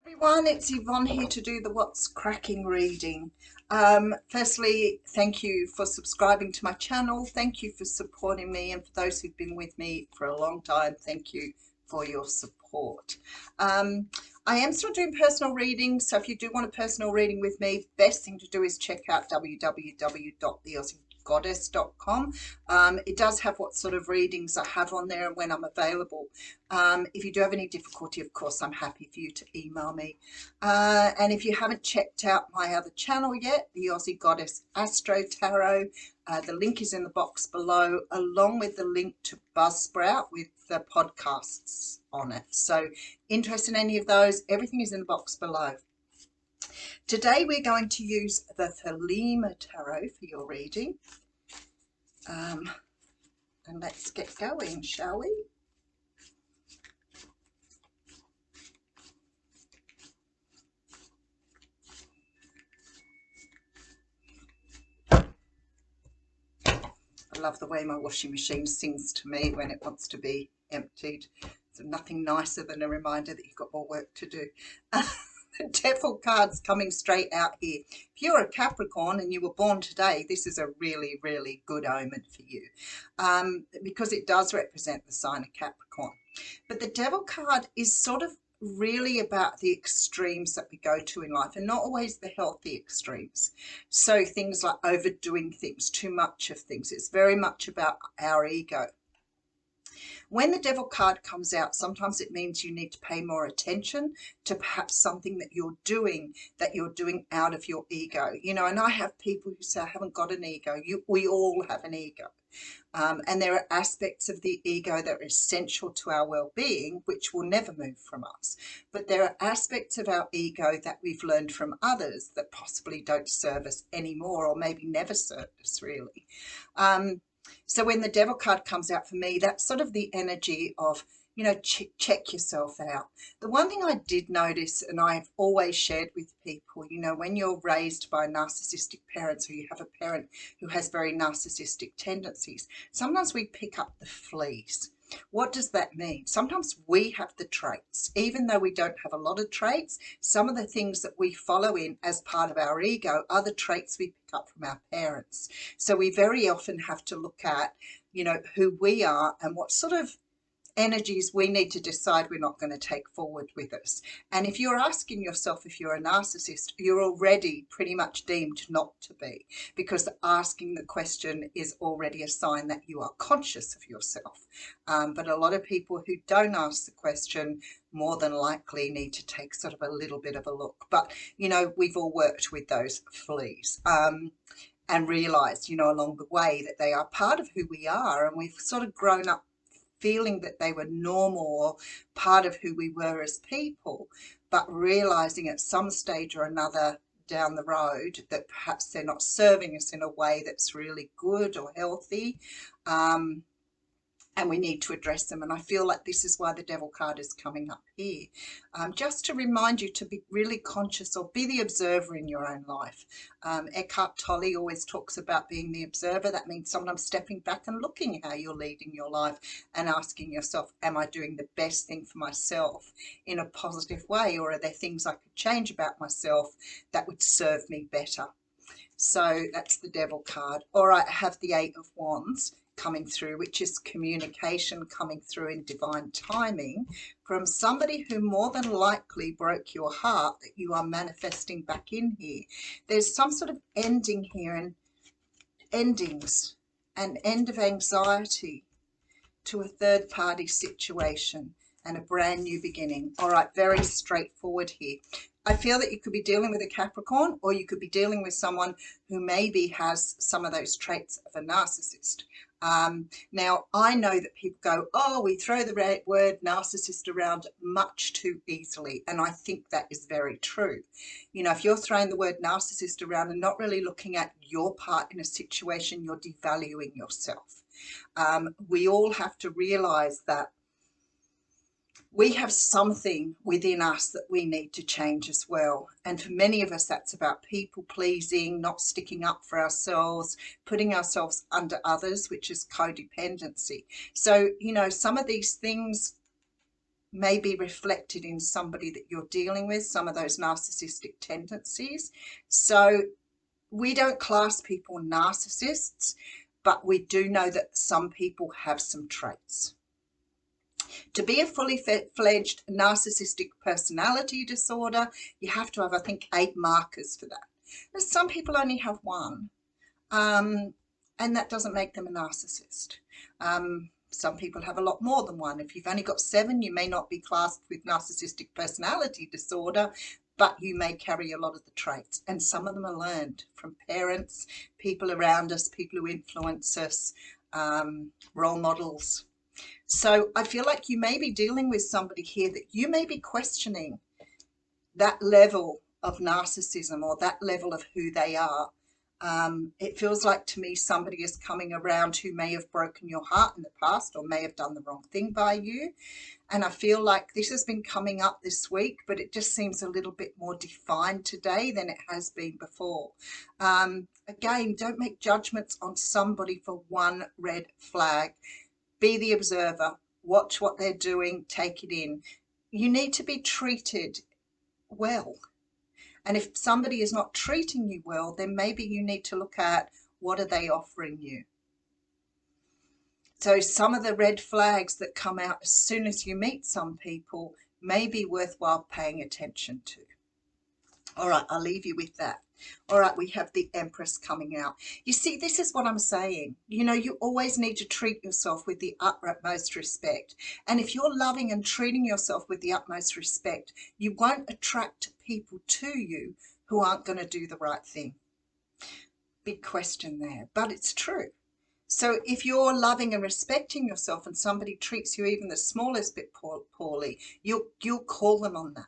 Everyone, it's Yvonne here to do the What's Cracking reading. Firstly, thank you for subscribing to my channel. Thank you for supporting me, and for those who've been with me for a long time, thank you for your support. I am still doing personal readings, so if you do want a personal reading with me, best thing to do is check out www.theaussiegoddess.com. It does have what sort of readings I have on there and when I'm available. If you do have any difficulty, of course, I'm happy for you to email me. And if you haven't checked out my other channel yet, the Aussie Goddess Astro Tarot, the link is in the box below, along with the link to Buzzsprout with the podcasts on it. So interested in any of those, everything is in the box below. Today we're going to use the Thelema Tarot for your reading. And let's get going, shall we? I love the way my washing machine sings to me when it wants to be emptied. There's nothing nicer than a reminder that you've got more work to do. The Devil card's coming straight out here. If you're a Capricorn and you were born today, this is a really, really good omen for you, because it does represent the sign of Capricorn. But the Devil card is sort of really about the extremes that we go to in life, and not always the healthy extremes. So things like overdoing things, too much of things. It's very much about our ego. When the Devil card comes out, sometimes it means you need to pay more attention to perhaps something that you're doing out of your ego. And I have people who say, I haven't got an ego. We all have an ego. And there are aspects of the ego that are essential to our well-being, which will never move from us. But there are aspects of our ego that we've learned from others that possibly don't serve us anymore, or maybe never served us really. So when the Devil card comes out for me, that's sort of the energy of, check yourself out. The one thing I did notice, and I've always shared with people, when you're raised by narcissistic parents, or you have a parent who has very narcissistic tendencies, sometimes we pick up the fleas. What does that mean? Sometimes we have the traits, even though we don't have a lot of traits. Some of the things that we follow in as part of our ego are the traits we pick up from our parents. So we very often have to look at, who we are and what sort of energies we need to decide we're not going to take forward with us. And if you're asking yourself if you're a narcissist, you're already pretty much deemed not to be, because asking the question is already a sign that you are conscious of yourself. But a lot of people who don't ask the question more than likely need to take sort of a little bit of a look. But, we've all worked with those fleas. And realised, along the way that they are part of who we are, and we've sort of grown up feeling that they were normal or part of who we were as people, but realizing at some stage or another down the road that perhaps they're not serving us in a way that's really good or healthy. And we need to address them. And I feel like this is why the Devil card is coming up here, just to remind you to be really conscious, or be the observer in your own life. Eckhart Tolle always talks about being the observer. That means sometimes stepping back and looking at how you're leading your life and asking yourself, am I doing the best thing for myself in a positive way, or are there things I could change about myself that would serve me better? So that's the Devil card. All right, I have the Eight of Wands coming through, which is communication coming through in divine timing from somebody who more than likely broke your heart, that you are manifesting back in here. There's some sort of ending here, and endings, an end of anxiety to a third party situation and a brand new beginning. All right, very straightforward here. I feel that you could be dealing with a Capricorn, or you could be dealing with someone who maybe has some of those traits of a narcissist. Now, I know that people go, oh, we throw the word narcissist around much too easily. And I think that is very true. If you're throwing the word narcissist around and not really looking at your part in a situation, you're devaluing yourself. We all have to realize that we have something within us that we need to change as well. And for many of us, that's about people pleasing, not sticking up for ourselves, putting ourselves under others, which is codependency. So, some of these things may be reflected in somebody that you're dealing with, some of those narcissistic tendencies. So we don't class people narcissists, but we do know that some people have some traits. To be a fully fledged narcissistic personality disorder, you have to have, I think, 8 markers for that. And some people only have 1, and that doesn't make them a narcissist. Some people have a lot more than 1. If you've only got 7, you may not be classed with narcissistic personality disorder, but you may carry a lot of the traits. And some of them are learned from parents, people around us, people who influence us, role models. So I feel like you may be dealing with somebody here that you may be questioning that level of narcissism or that level of who they are. It feels like to me somebody is coming around who may have broken your heart in the past or may have done the wrong thing by you. And I feel like this has been coming up this week, but it just seems a little bit more defined today than it has been before. Again, don't make judgments on somebody for 1 red flag. Be the observer, watch what they're doing, take it in. You need to be treated well. And if somebody is not treating you well, then maybe you need to look at what are they offering you. So some of the red flags that come out as soon as you meet some people may be worthwhile paying attention to. All right, I'll leave you with that. All right, we have the Empress coming out. You see, this is what I'm saying. You know, you always need to treat yourself with the utmost respect. And if you're loving and treating yourself with the utmost respect, you won't attract people to you who aren't going to do the right thing. Big question there, but it's true. So if you're loving and respecting yourself and somebody treats you even the smallest bit poorly, you'll call them on that.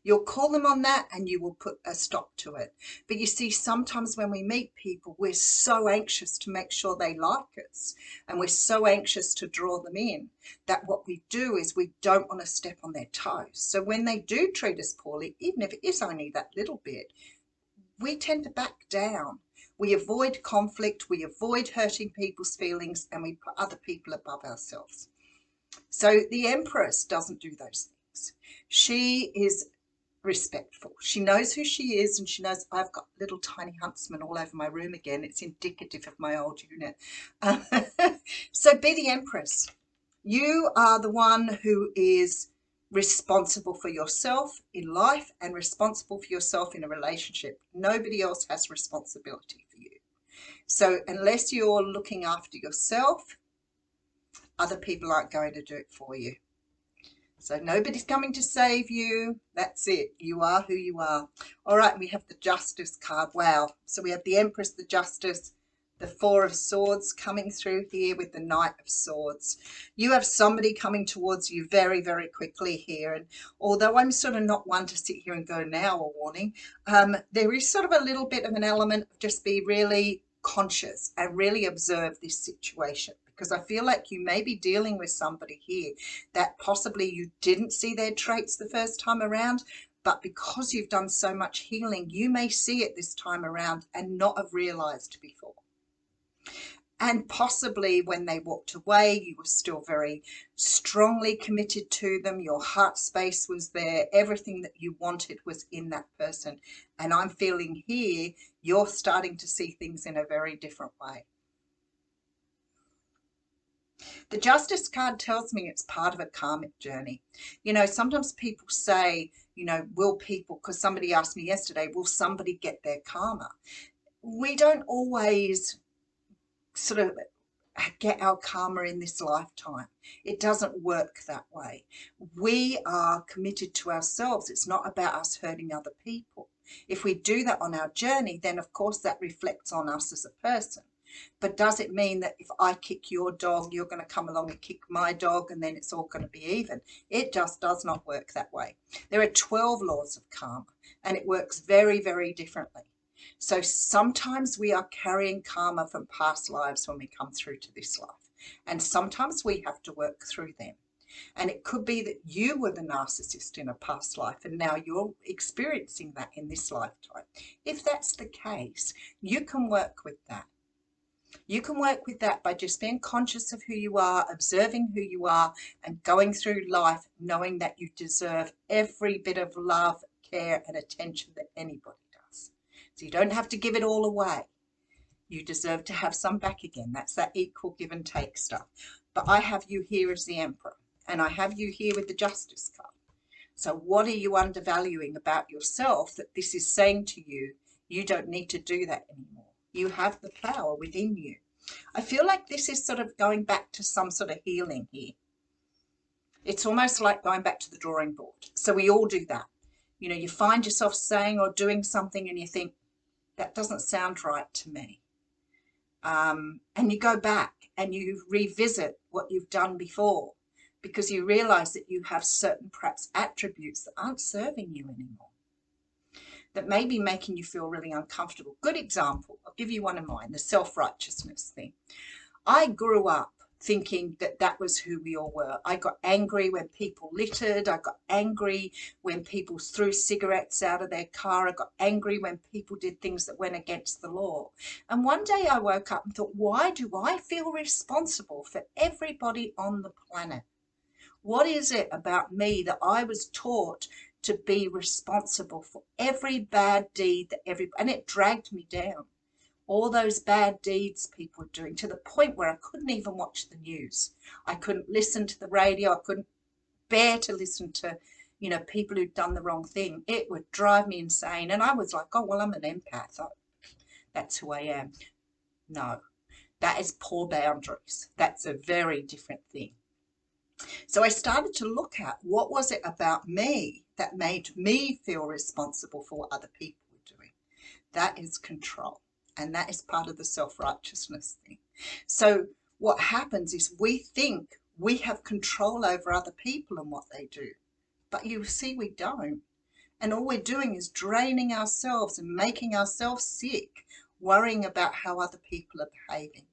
You'll call them on that and you will put a stop to it. But you see, sometimes when we meet people, we're so anxious to make sure they like us and we're so anxious to draw them in that what we do is we don't want to step on their toes. So when they do treat us poorly, even if it is only that little bit, we tend to back down. We avoid conflict, we avoid hurting people's feelings, and we put other people above ourselves. So the Empress doesn't do those things. She is respectful. She knows who she is, and she knows I've got little tiny huntsmen all over my room again. It's indicative of my old unit. So be the Empress. You are the one who is responsible for yourself in life and responsible for yourself in a relationship. Nobody else has responsibility for you. So unless you're looking after yourself, other people aren't going to do it for you. So nobody's coming to save you. That's it. You are who you are. All right, we have the Justice card. Wow. So we have the Empress, the Justice, the 4 of Swords coming through here with the Knight of Swords. You have somebody coming towards you very, very quickly here. And although I'm sort of not one to sit here and go now a warning, there is sort of a little bit of an element of just be really conscious and really observe this situation. Because I feel like you may be dealing with somebody here that possibly you didn't see their traits the first time around, but because you've done so much healing, you may see it this time around and not have realized before. And possibly when they walked away, you were still very strongly committed to them. Your heart space was there. Everything that you wanted was in that person. And I'm feeling here, you're starting to see things in a very different way. The Justice card tells me it's part of a karmic journey. You know, sometimes people say, you know, will people, because somebody asked me yesterday, will somebody get their karma? We don't always sort of get our karma in this lifetime. It doesn't work that way. We are committed to ourselves. It's not about us hurting other people. If we do that on our journey, then of course that reflects on us as a person. But does it mean that if I kick your dog, you're going to come along and kick my dog and then it's all going to be even? It just does not work that way. There are 12 laws of karma and it works very, very differently. So sometimes we are carrying karma from past lives when we come through to this life. And sometimes we have to work through them. And it could be that you were the narcissist in a past life and now you're experiencing that in this lifetime. If that's the case, you can work with that. You can work with that by just being conscious of who you are, observing who you are, and going through life knowing that you deserve every bit of love, care, and attention that anybody does. So you don't have to give it all away. You deserve to have some back again. That's that equal give and take stuff. But I have you here as the Emperor, and I have you here with the Justice card. So what are you undervaluing about yourself that this is saying to you, you don't need to do that anymore? You have the power within you. I feel like this is sort of going back to some sort of healing here. It's almost like going back to the drawing board. So we all do that. You know, you find yourself saying or doing something and you think, that doesn't sound right to me. And you go back and you revisit what you've done before because you realize that you have certain perhaps attributes that aren't serving you anymore, that may be making you feel really uncomfortable. Good example, I'll give you one of mine, the self-righteousness thing. I grew up thinking that that was who we all were. I got angry when people littered. I got angry when people threw cigarettes out of their car. I got angry when people did things that went against the law. And one day I woke up and thought, why do I feel responsible for everybody on the planet? What is it about me that I was taught to be responsible for every bad deed that and it dragged me down. All those bad deeds people were doing to the point where I couldn't even watch the news. I couldn't listen to the radio. I couldn't bear to listen to, you know, people who'd done the wrong thing. It would drive me insane. And I was like, oh, well, I'm an empath. That's who I am. No, that is poor boundaries. That's a very different thing. So I started to look at what was it about me that made me feel responsible for what other people were doing. That is control. And that is part of the self-righteousness thing. So what happens is we think we have control over other people and what they do. But you see, we don't. And all we're doing is draining ourselves and making ourselves sick, worrying about how other people are behaving.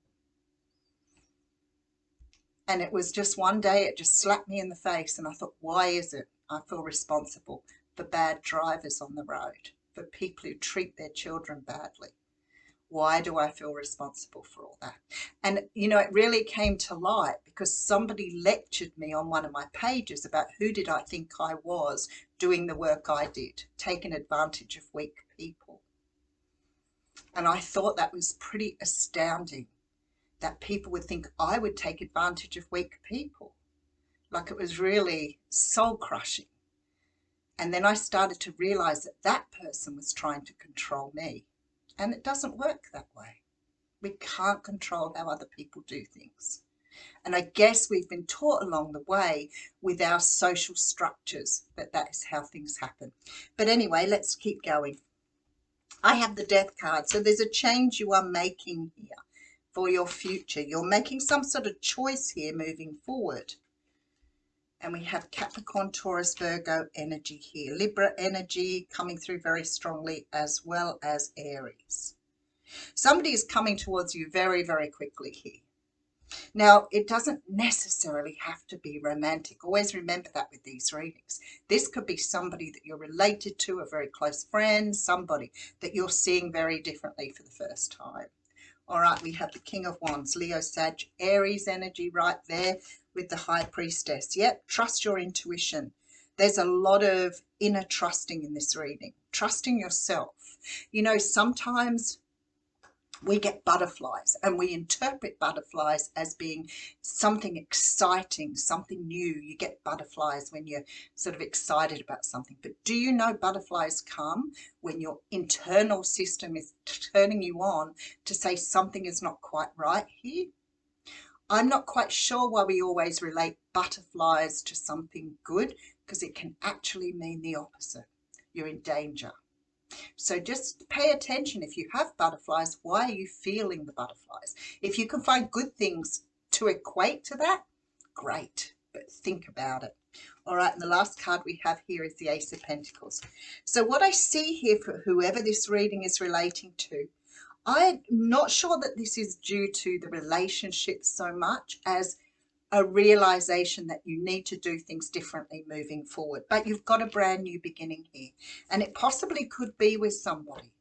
And it was just one day, it just slapped me in the face. And I thought, why is it I feel responsible for bad drivers on the road, for people who treat their children badly? Why do I feel responsible for all that? And, you know, it really came to light because somebody lectured me on one of my pages about who did I think I was doing the work I did, taking advantage of weak people. And I thought that was pretty astounding, that people would think I would take advantage of weak people. Like, it was really soul crushing. And then I started to realize that that person was trying to control me. And it doesn't work that way. We can't control how other people do things. And I guess we've been taught along the way with our social structures that that is how things happen. But anyway, let's keep going. I have the Death card. So there's a change you are making here for your future. You're making some sort of choice here moving forward. And we have Capricorn, Taurus, Virgo energy here. Libra energy coming through very strongly, as well as Aries. Somebody is coming towards you very, very quickly here. Now, it doesn't necessarily have to be romantic. Always remember that with these readings. This could be somebody that you're related to, a very close friend, somebody that you're seeing very differently for the first time. All right, we have the King of Wands, Leo, Sag, Aries energy right there with the High Priestess. Yep, trust your intuition. There's a lot of inner trusting in this reading, trusting yourself. You know, sometimes we get butterflies and we interpret butterflies as being something exciting, something new. You get butterflies when you're sort of excited about something. But do you know butterflies come when your internal system is turning you on to say something is not quite right here? I'm not quite sure why we always relate butterflies to something good, because it can actually mean the opposite. You're in danger. So just pay attention. If you have butterflies, why are you feeling the butterflies? If you can find good things to equate to that, great, but think about it. All right, and the last card we have here is the Ace of Pentacles. So what I see here for whoever this reading is relating to, I'm not sure that this is due to the relationship so much as a realization that you need to do things differently moving forward. But you've got a brand new beginning here. And it possibly could be with somebody.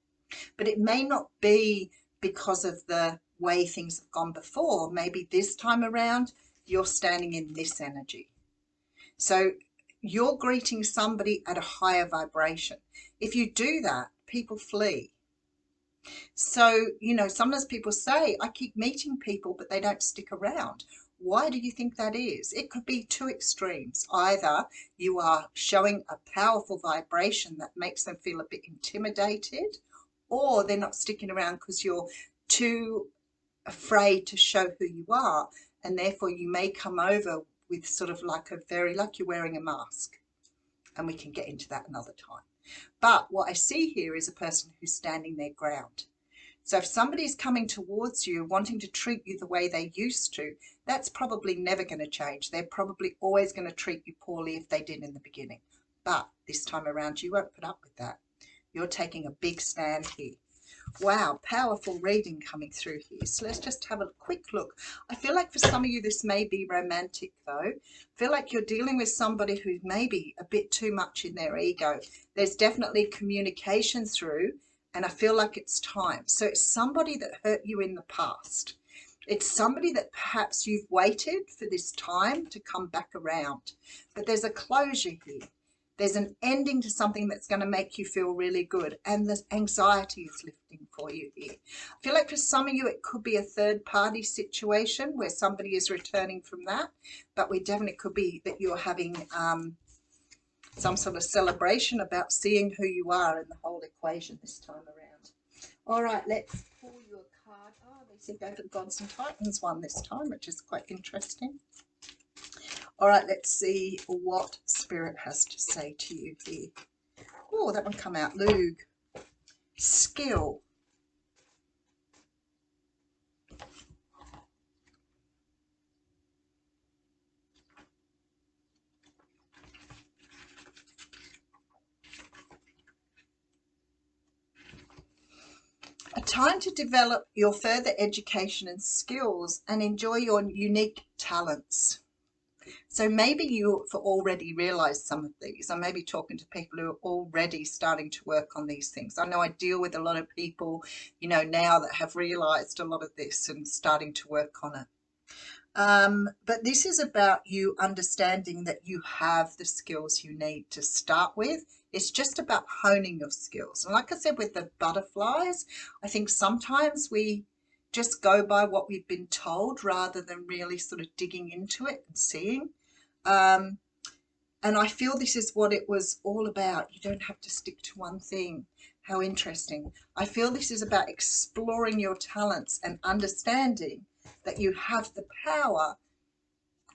But it may not be because of the way things have gone before. Maybe this time around, you're standing in this energy. So you're greeting somebody at a higher vibration. If you do that, people flee. So, sometimes people say, I keep meeting people, but they don't stick around. Why do you think that is? It could be two extremes. Either you are showing a powerful vibration that makes them feel a bit intimidated, or they're not sticking around because you're too afraid to show who you are. And therefore you may come over with sort of like like you're wearing a mask. And we can get into that another time. But what I see here is a person who's standing their ground. So if somebody's coming towards you wanting to treat you the way they used to, that's probably never going to change. They're probably always going to treat you poorly if they did in the beginning. But this time around, you won't put up with that. You're taking a big stand here. Wow, powerful reading coming through here. So let's just have a quick look. I feel like for some of you this may be romantic though. I feel like you're dealing with somebody who may be a bit too much in their ego. There's definitely communication through, and I feel like it's time. So it's somebody that hurt you in the past. It's somebody that perhaps you've waited for this time to come back around. But there's a closure here. There's an ending to something that's going to make you feel really good. And the anxiety is lifting for you here. I feel like for some of you, it could be a third party situation where somebody is returning from that. But we definitely could be that you're having some sort of celebration about seeing who you are in the whole equation this time around. All right, let's pull you a card. Oh, they said go for the Gods and Titans one this time, which is quite interesting. All right, let's see what Spirit has to say to you here. Oh, that one come out. Lug. Skill. A time to develop your further education and skills and enjoy your unique talents. So maybe you've already realized some of these. I may be talking to people who are already starting to work on these things. I know I deal with a lot of people, now that have realized a lot of this and starting to work on it. But this is about you understanding that you have the skills you need to start with. It's just about honing your skills. And like I said, with the butterflies, I think sometimes we just go by what we've been told rather than really sort of digging into it and seeing. And I feel this is what it was all about. You don't have to stick to one thing. How interesting. I feel this is about exploring your talents and understanding that you have the power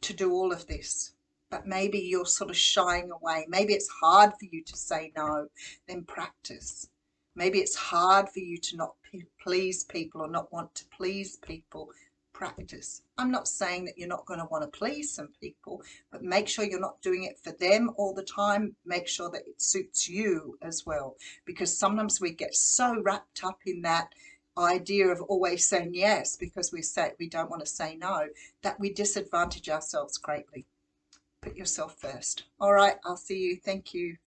to do all of this. But maybe you're sort of shying away. Maybe it's hard for you to say no. Then practice. Maybe it's hard for you to not please people or not want to please people. Practice. I'm not saying that you're not going to want to please some people, but make sure you're not doing it for them all the time. Make sure that it suits you as well, because sometimes we get so wrapped up in that idea of always saying yes because we don't want to say no, that we disadvantage ourselves greatly. Put yourself first. All right, I'll see you. Thank you.